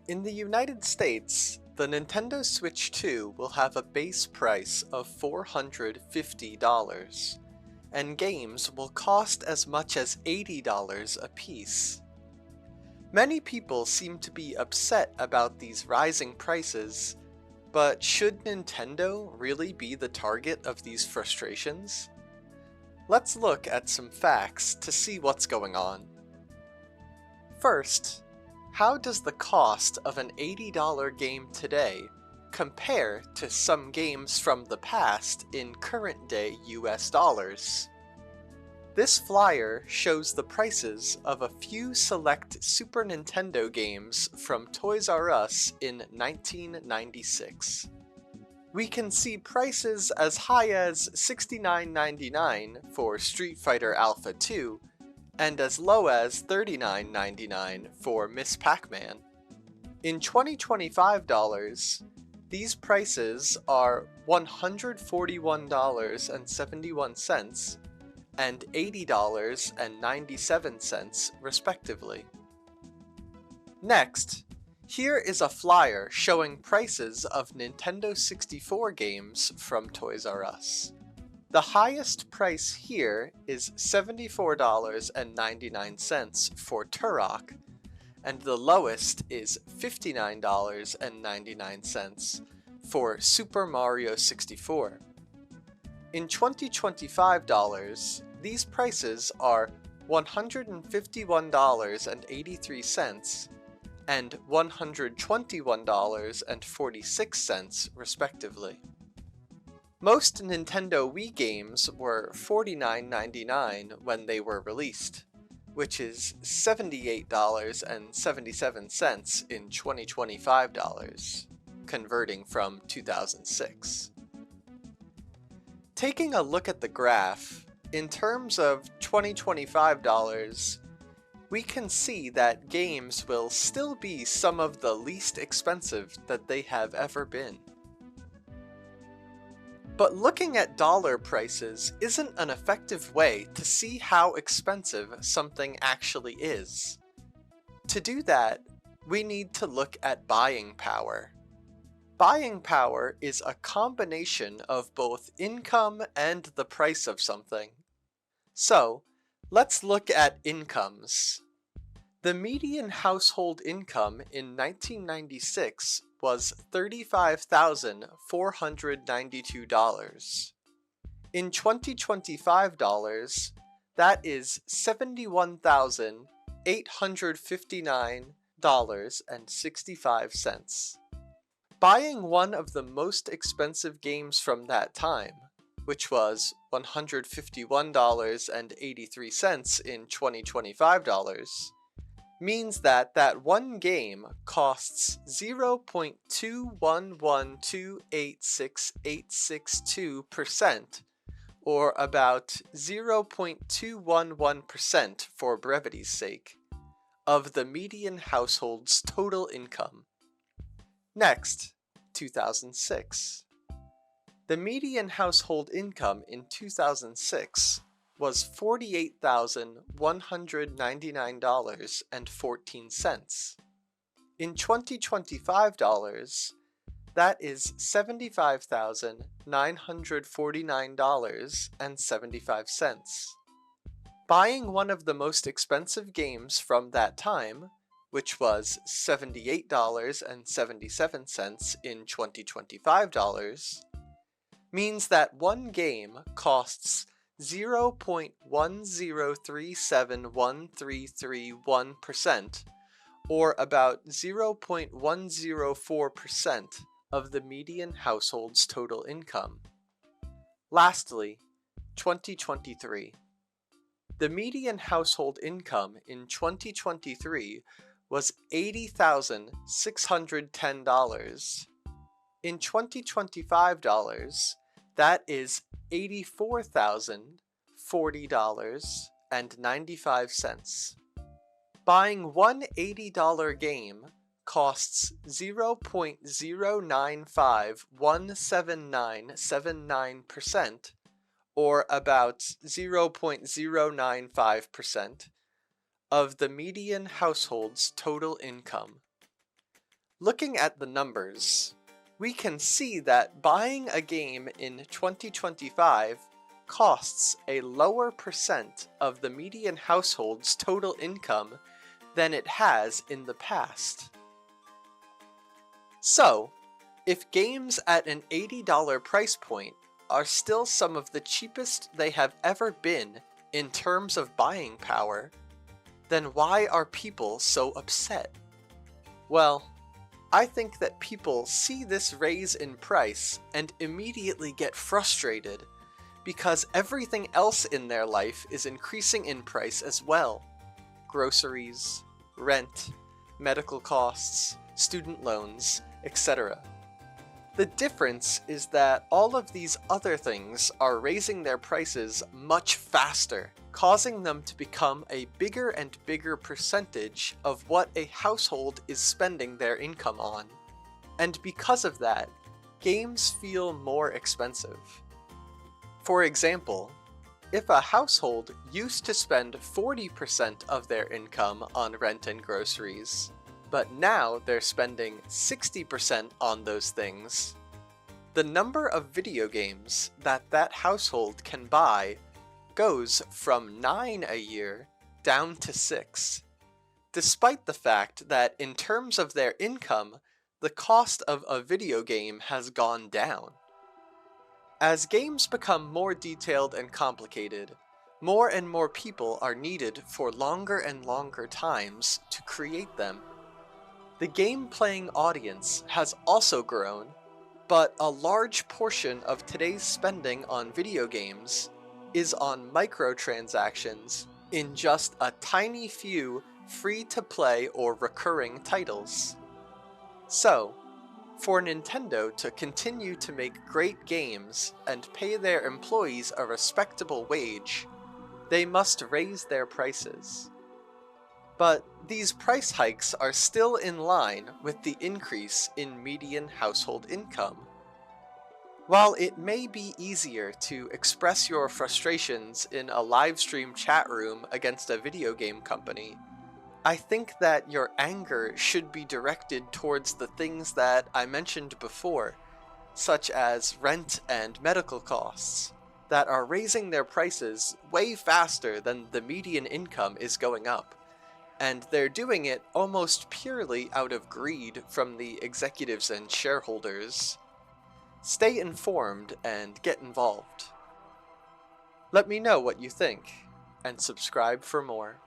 In the United States, the Nintendo Switch 2 will have a base price of $450, and games will cost as much as $80 a piece. Many people seem to be upset about these rising prices, but should Nintendo really be the target of these frustrations? Let's look at some facts to see what's going on. First, how does the cost of an $80 game today compare to some games from the past in current day US dollars? This flyer shows the prices of a few select Super Nintendo games from Toys R Us in 1996. We can see prices as high as $69.99 for Street Fighter Alpha 2 and as low as $39.99 for Miss Pac-Man. In 2025 dollars, these prices are $141.71 and $80.97 respectively. Next, here is a flyer showing prices of Nintendo 64 games from Toys R Us. The highest price here is $74.99 for Turok, and the lowest is $59.99 for Super Mario 64. In 2025 dollars, these prices are $151.83 and $121.46 respectively. Most Nintendo Wii games were $49.99 when they were released, which is $78.77 in 2025 dollars, converting from 2006. Taking a look at the graph, in terms of 2025 dollars, we can see that games will still be some of the least expensive that they have ever been. But looking at dollar prices isn't an effective way to see how expensive something actually is. To do that, we need to look at buying power. Buying power is a combination of both income and the price of something. So, let's look at incomes. The median household income in 1996 was $35,492. In 2025 dollars, that is $71,859.65. Buying one of the most expensive games from that time, which was $151.83 in 2025 dollars, means that one game costs 0.211286862%, or about 0.211% for brevity's sake, of the median household's total income. Next, 2006. The median household income in 2006 was $48,199.14. In 2025 dollars, that is $75,949.75. Buying one of the most expensive games from that time, which was $78.77 in 2025 dollars, means that one game costs 0.103713331%, or about 0.104% of the median household's total income. Lastly, 2023. The median household income in 2023 was $80,610. In 2025 dollars, that is $84,040.95. Buying one $80 game costs 0.0951797%, or about 0.095% of the median household's total income. Looking at the numbers, we can see that buying a game in 2025 costs a lower percent of the median household's total income than it has in the past. So, if games at an $80 price point are still some of the cheapest they have ever been in terms of buying power, then why are people so upset? Well, I think that people see this raise in price and immediately get frustrated because everything else in their life is increasing in price as well. Groceries, rent, medical costs, student loans, etc. The difference is that all of these other things are raising their prices much faster, causing them to become a bigger and bigger percentage of what a household is spending their income on. And because of that, games feel more expensive. For example, if a household used to spend 40% of their income on rent and groceries, but now they're spending 60% on those things, the number of video games that household can buy goes from 9 a year down to 6, despite the fact that in terms of their income, the cost of a video game has gone down. As games become more detailed and complicated, more and more people are needed for longer and longer times to create them. The game-playing audience has also grown, but a large portion of today's spending on video games is on microtransactions in just a tiny few free-to-play or recurring titles. So, for Nintendo to continue to make great games and pay their employees a respectable wage, they must raise their prices. But these price hikes are still in line with the increase in median household income. While it may be easier to express your frustrations in a live stream chat room against a video game company, I think that your anger should be directed towards the things that I mentioned before, such as rent and medical costs, that are raising their prices way faster than the median income is going up, and they're doing it almost purely out of greed from the executives and shareholders. Stay informed and get involved. Let me know what you think, and subscribe for more.